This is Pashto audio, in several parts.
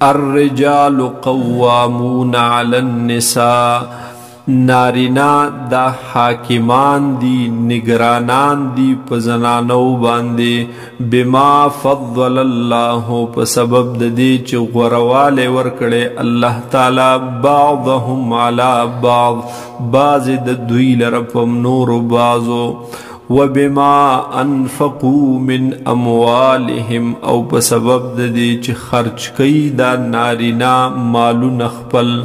الرجال قوامون علی النساء، نارینا دا حاکمان دی، نگرانان دی پا زنانو باندے، بما فضل اللہ، پا سبب دے چی غروالے ورکڑے اللہ تعالی بعضهم علی بعض، بعض دوی لرپم نور بعضو، وبما انفقوا من اموالهم، او پا سبب دے چی خرچ کئی دا نارینا مالو نخپل،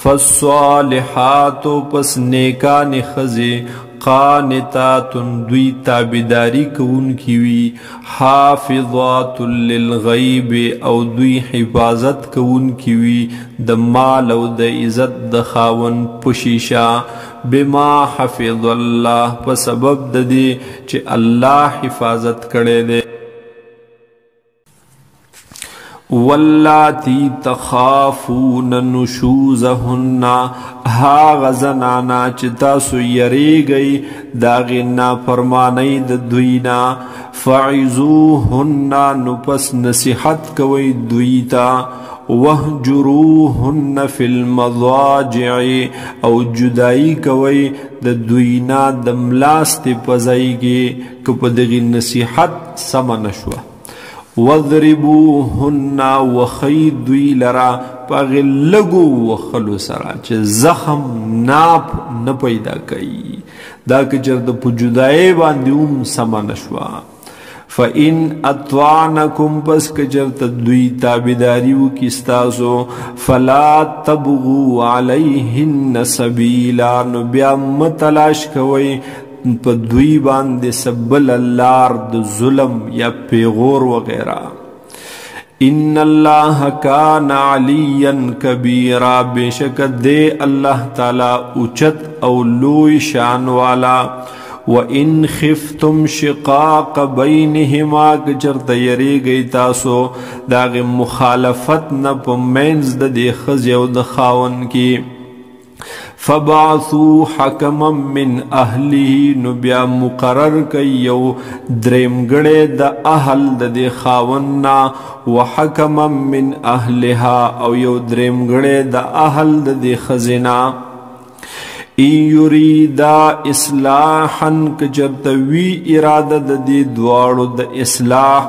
فالصالحات، پس نیکان خزی، قانتات، دوی تابداری کون کیوی، حافظات للغیب، او دوی حفاظت کون کیوی د مال او د عزت د خاون پشیشا، بما حفظ اللہ، پس سبب د دی چی اللہ حفاظت کرے دے، واللاتی تخافون نشوزهن، ها زنانا چی تاسو یری گئی داغی نافرمانی د دوینا، فعظوهن، نپس نصیحت کوئی دویتا، وہجروهن فی المضاجع، او جدائی کوئی د دوینا دملاست پزائیگی کپدغی نصیحت سمنشوہ، وَضْرِبُوهُنَّ، وَخَيْدْ دوی لرا پاغی لگو وخلو سرا چه زخم ناپ نپیدا کئی، دا کچر دا پجدائے باندی سمانشوا، فَإِنْ أَطْوَعْنَكُمْ، پس کچر تدوی تابداریو کستاسو، فَلَا تَبْغُوا عَلَيْهِنَّ سَبِيلًا، نبیا متلاش کوئی پا دوی باندے سبل اللار د ظلم یا پیغور وغیرہ، ان اللہ کان علیاً کبیرا، بے شک دے اللہ تعالی اچت او لوی شان والا، وَإِنْ خِفْتُمْ شِقَاقَ بَيْنِهِمَا، کچر تیری گئی تاسو داغ مخالفت نا پا مینز دا دے خزی او دا خاون کی، فبعثوا حکما من اہلہ، نبیا مقرر کئی یو دریمگڑے دا اہل دا دے خاوننا، وحکما من اہلہا، او یو دریمگڑے دا اہل دا دے خزنا، این یریدا اصلاحا، کجرتوی ارادہ دا دے دوارو دا اصلاح،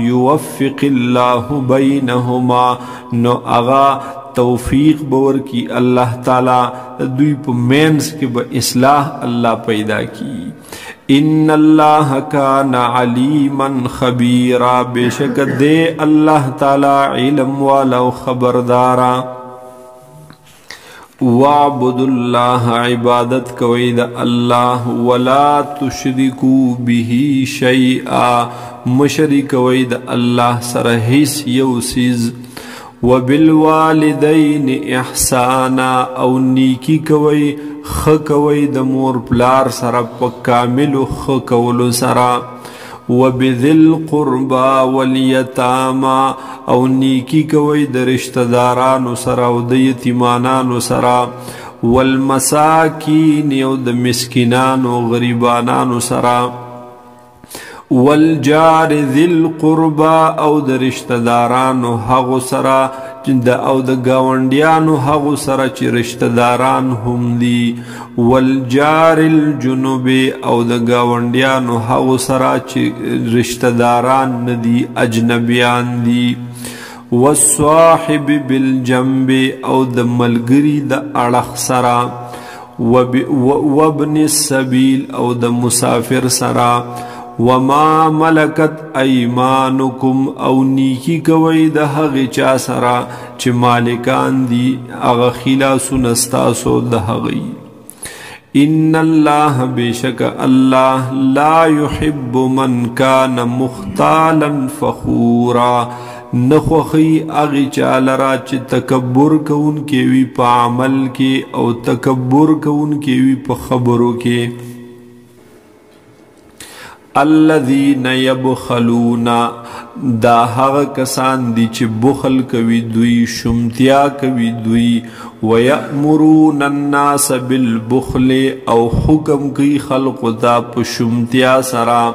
یوفق اللہ بینہما، نو اغا توفیق بور کی اللہ تعالی دوی پا مینز کی با اصلاح اللہ پیدا کی، ان اللہ کان علیما خبیرا، بے شک دے اللہ تعالی علم والا و خبردارا، وَاعْبُدُ اللَّهَ، عبادت کوئی دا اللہ، وَلَا تُشْرِكُوا بِهِ شَيْئًا، مشرک کوئی دا اللہ سرحیس یوسیز، وبالوالدین احسانا، او نیکی کوئی خکوئی د مور پلار سرا پا کامل خکولو سرا، وبذی القربا والیتاما، او نیکی کوئی د رشتہ دارانو سرا او د یتیمانانو سرا، والمساکین، او د مسکینانو غریبانانو سرا، والجار ذی القربا، او د رشتہ دارانو حغو سرا، او د گاونڈیانو حغو سرا چی رشتہ داران هم دی، والجار الجنوب، او د گاونڈیانو حغو سرا چی رشتہ داران ندی اجنبیان دی، والصاحب بالجنب، او د ملگری د اڑخ سرا، وابن السبیل، او د مسافر سرا، وما ملکت ایمانکم، او نیکی کوئی دا حغی چا سرا چی مالکان دی اغا خلاسو نستاسو دا حغی، ان اللہ، بے شک اللہ، لا يحب من کان مختالا فخورا، نخوخی اغی چالرا چی تکبر کون کیوی پا عمل کے، او تکبر کون کیوی پا خبرو کے، الذین یبخلون، دا حق کسان دی چی بخل کوی دوی، شمتیا کوی دوی، ویأمرون الناس بالبخل، او حکم کی خلق دا پا شمتیا سرا،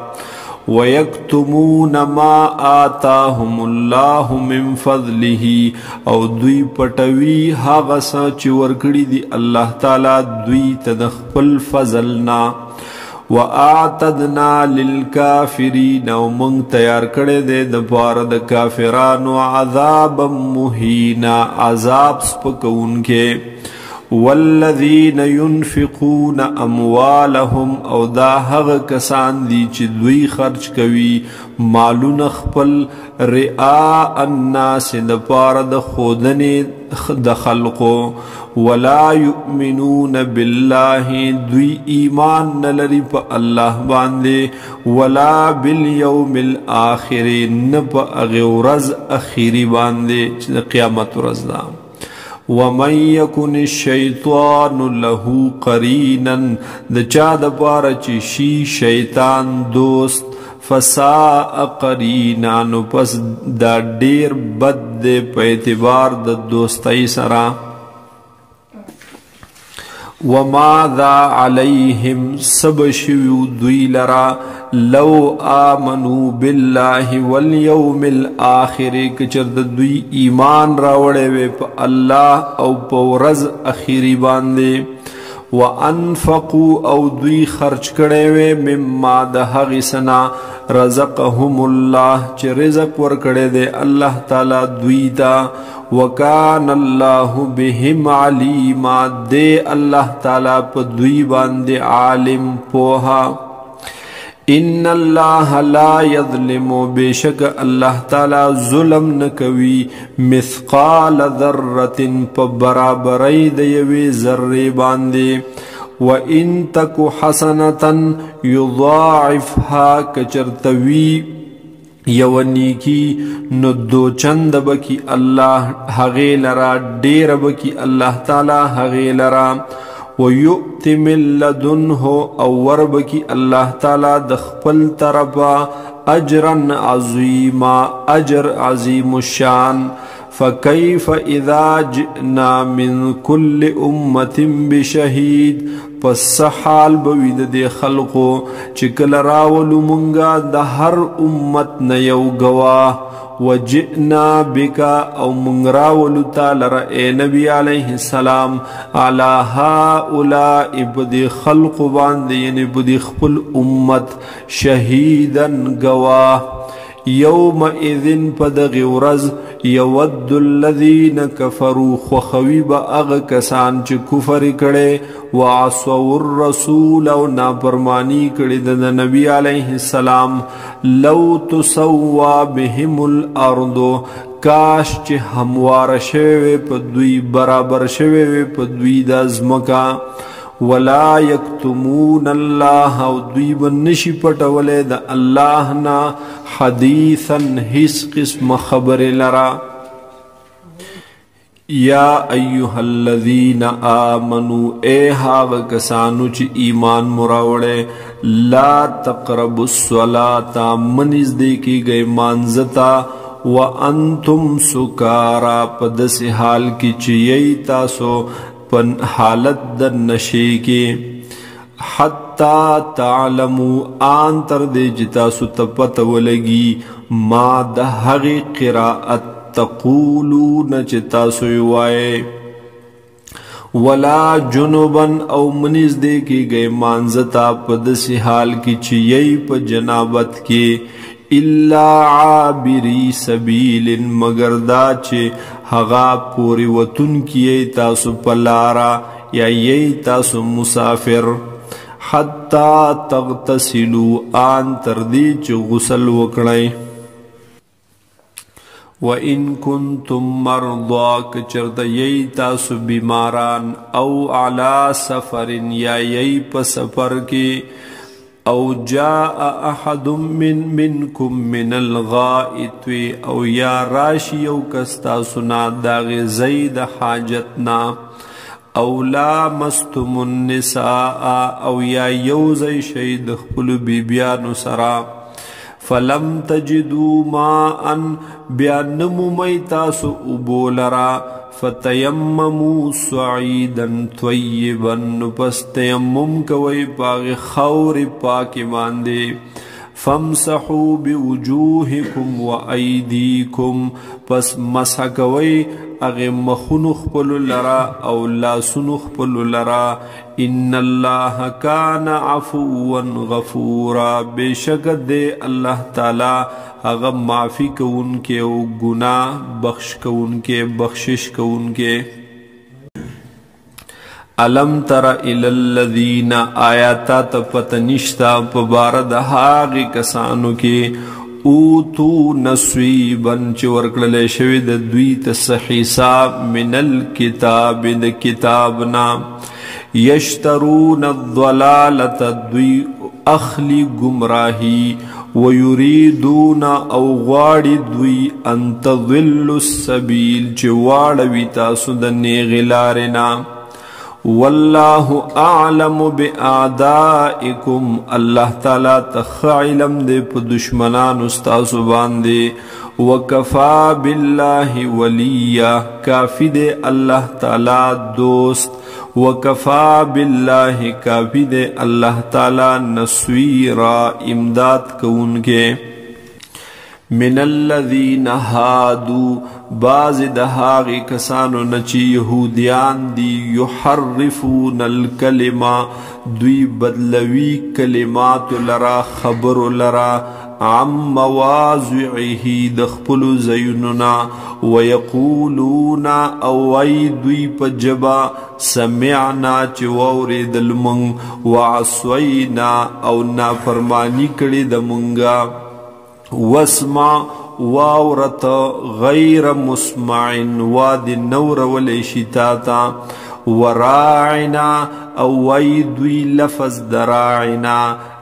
وَيَكْتُمُونَ مَا آتَاهُمُ اللَّهُ مِنْ فَضْلِهِ او دوی پټوي هغه څه چې ورکړي دي الله تعالی دوی ته د خپل فضلنا. وَأَعْتَدْنَا لِلْكَافِرِينَ او موږ تیار کړی دی د پاره د کافرانو عذابا مهینا عذاب سپکونکې. والذین ينفقون اموالهم او دا هغه کسان دي چې دوی خرج کوي مالونه خپل رئاء الناس د پاره د خودنې د خلقو. ولا يؤمنون بالله دوی ایمان نلري په الله باندې ولا بالیوم الاخر نه په هغه ورځ اخیری باندې چې د قیامت ورځ ده. ومن یکن الشیطان له قرینا د چا د پاره چې شي شیطان دوست فساء قرینا نو پس دا ډیر بد دی په اعتبار د دوستۍ سره. وماذا علیہم سب شویو دوی لرا لو آمنوا باللہ والیوم الآخر کچر دوی ایمان راوڑے وے پا اللہ او پا ورز اخیری باندے. وانفقوا او دوی خرچ کڑے وے مما دہغی سنا رزقهم اللہ چی رزق ورکڑے دے اللہ تعالی دوی تا. وکان اللہ بهم علیما دے اللہ تعالی پا دوی باندے عالم پوہا. ان اللہ لا یظلم بیشک اللہ تعالی ظلم نکوی مثقال ذرۃ پا برابری دیوی ذرے باندے. وَإِن تَكُ حَسَنَةً يُضَاعِفْهَا کچرتوی یونیکی نو دو چند بکی اللہ حغی لرا دیر بکی اللہ تعالی حغی لرا. وَيُؤْتِ مِن لَّدُنْهُ اور بکی اللہ تعالی دخپل طرفا اجرا عظیما اجر عظیم الشان. فَكَيْفَ إِذَا جِئْنَا مِن كُلِّ أُمَّةٍ بِشَهِيدٍ پس حال بوید دے خلقو چکل راولو منگا دا ہر امت نیو گواہ. وجئنا بکا او منگ راولو تالر اے نبی علیہ السلام علی هؤلاء بدی خلق باندے یعنی بدی خپل امت شہیدن گواہ. یوم اذن پدغ ورز یود الذین کفروا خخوی با اغ کسان چه کفر کڑے وعصوا الرسول و نافرمانی کڑی دا نبی علیہ السلام. لو تسوا بهم الارض کاش چه هموار شوی پدوی برابر شوی پدوی دا زمکا. ولا یکتمون اللہ او دوی بنشی پٹولے دا اللہ نا حدیثا حس قسم خبر لرا. یا ایوہ الذین آمنوا اے ہاغ کسانو چی ایمان مراوڑے لا تقربوا الصلاة منز دیکی گئے مانزتا وانتم سکارا پدس حال کی چیئی تاسو پن حالت در نشے کے حتی تعلمو آن تر دے جتاسو تپت ولگی ما دہغی قراءت تقولون چتاسو یوائے. ولا جنوبن او منز دے کے گئے مانزتا پدس حال کی چیئی پا جنابت کے الا عابری سبیل مگر دا چے ہغا پوری وطن کیے تاسو پلارا یا یہی تاسو مسافر. حتی تغتسلو آن تردی چے غسل وکڑے. وَإِن كُنتُم مَّرْضَىٰ کچرد یہی تاسو بیماران او علی سفر یا یہی پا سفر کے او جاء احد منکم من الغائط او یا راشی او کستا سنا داغ زید حاجتنا. او لامستم النساء او یا یوزی شید خپل بیبیانو سرا. فلم تجدوا ماء بیانمو میتاسو ابولرا. فتیمموا صعیدا طیبا پس تیمم کوئی پاغ خور پاک باندے. فامسحوا بوجوهکم و ایدیکم، پس مسح کوي اغه مخونو خپل لرا او لاسونو خپل لرا. ان الله کان عفوا غفورا، بشک دے اللہ تعالی هغه معافی کوونکې او گناہ بخش کوونکې بخشش کوونکې. علم تر الی الذین، آیاتا تا پتنشتا پبارد هاغی کسانو کې اوتو نصیبن چه ورکلل شوی د دوی تسحیصا من الکتاب د کتابنا، یشترون الضلالت دوی اخلی گمراهی، ویریدون او غاڑی دوی ان تضل السبیل چه واڑوی تاسو د نیغلارنا. واللہ اعلم باعدائکم، اللہ تعالی تخ علم دے پا دشمنان استاسو باندے. وکفا باللہ ولیہ، کافی دے اللہ تعالی دوست. وکفا باللہ، کافی دے اللہ تعالی نصیرا، امداد کون کے. من الذین ہادو، بعض دہاغی کسانو نچی یہودیان دی، یحرفون الکلمہ دوی بدلوی کلمات لرا خبر لرا، عن مواضعه دخپل زیننا، ویقولون اوی دوی پجبا سمعنا چووری دلمنگ، وعصوینا او نافرمانی کڑی دمنگا، واسمع واورت غیر مسمعن واد نور ولی شتاتا، وراعنا اوی دوی لفظ دراعنا،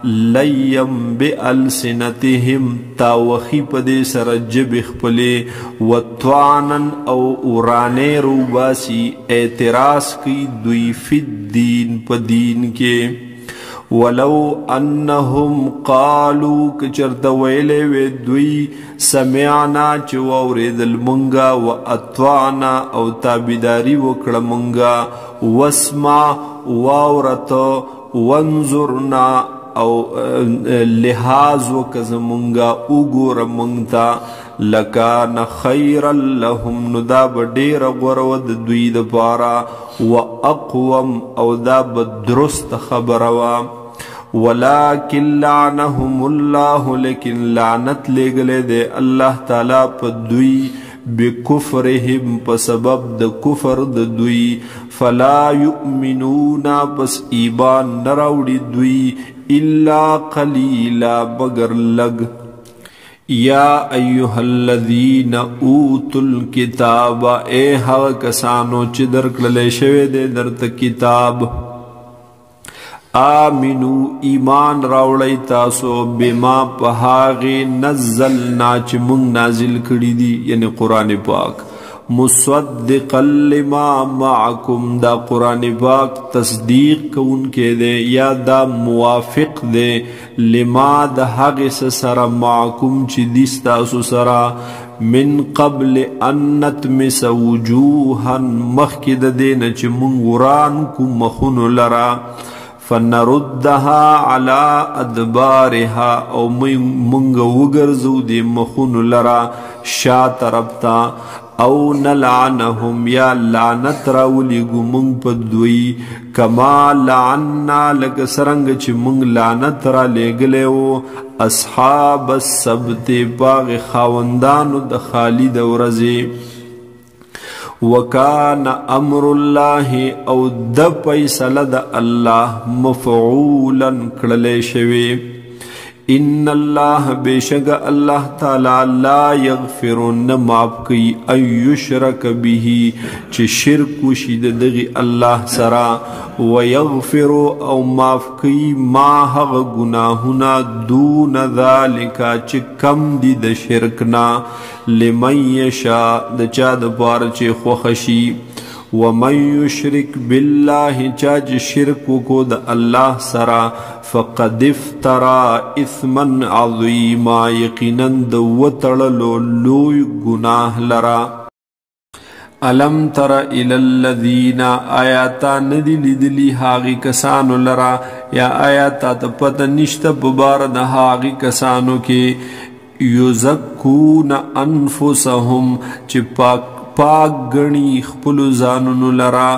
لیم بألسنتهم تاوخی پدے سر جب اخپلے، وطوانن او ارانے روباسی اعتراض کی دوی فی الدین پدین کے. ولو انہم قالو کچرت ویلے وی دوی سمعنا چوورد المنگا و اطوعنا او تابداری وکڑ منگا، واسمع واورت، وانظرنا او لحاظ وکز منگا اگور منگتا، لکان خیرا لهم نداب دیر غرود دوی دپارا، و اقوم او داب درست خبروا. ولیکن لعنهم اللہ، لیکن لعنت لے گلے دے اللہ تعالی پا دوی، بکفرهم پا سبب د کفر د دوی، فلا یؤمنون پس ایمان نراوڑی دوی، الا قلیلا مگر لگ. یا ایوہ الذین اوتوا الکتاب، اے ہوا کسانو چی درکلے شوے دے درت کتاب، آمنو ایمان راوڑی تاسو، بما پہاغی نزلنا چی منگ نازل کری دی، یعنی قرآن پاک، مصدقا لما معکم، دا قرآن پاک تصدیق کون کے دے یا دا موافق دے، لما دا حغس سرا معکم چی دیستاسو سرا، من قبل ان نتمس وجوہا مخید دین چی منگوران کو مخون لرا، فنردها على ادبارها او منگ وگرزو دی مخون لرا شا طرفتا، او نلعنهم یا لعنت راولیگو منگ پدوی، کما لعننا لگ سرنگ چی منگ لعنت را لگلیو اصحاب السبت باغ خاوندانو د خالد ورزی. وکان امر اللہ او د فیصله د الله مفعولا کړل شوی. ان اللہ بیشک اللہ تعالی لا یغفر نماف کی ان یشرک به چی شرک شید دغی اللہ سرا، ویغفر او ماف کی ما حق گناہنا دون ذالکا چی کم دی د شرکنا، لمن یشا د چا د پار چی خوخشی، ومن یشرک باللہ چاچ شرک کو د اللہ سرا، فقد افترا اثما عظیما یقیناً د وتړلو لوی گناہ لرا. الم تر الی الذین آیاتا ندی لیدلی هاغی کسانو لرا یا آیاتا تا پتا نشتا ببارد هاغی کسانو کے یزکون انفسهم چی پاک گنی خپلو زانونو لرا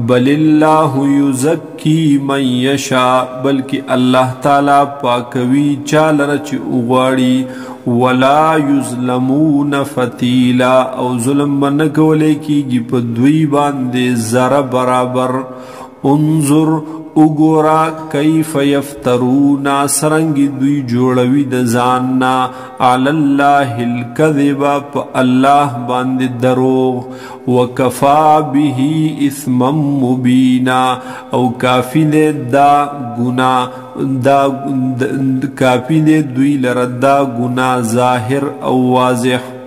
بل اللہ یزکی من یشا بلکہ اللہ تعالی پاکوی چالر چی اغاڑی ولا یظلمون فتیلا او ظلم بنکولے کی گی پا دوی باندے ذرا برابر انظر اگورا کیف یفترونا سرنگی دوی جوڑوی دزاننا علی اللہ الکذبا پا اللہ باندے دروغ وکفا به اثما مبینا او کافی دے دا گناہ کافی دے دوی لرد دا گناہ ظاہر او واضح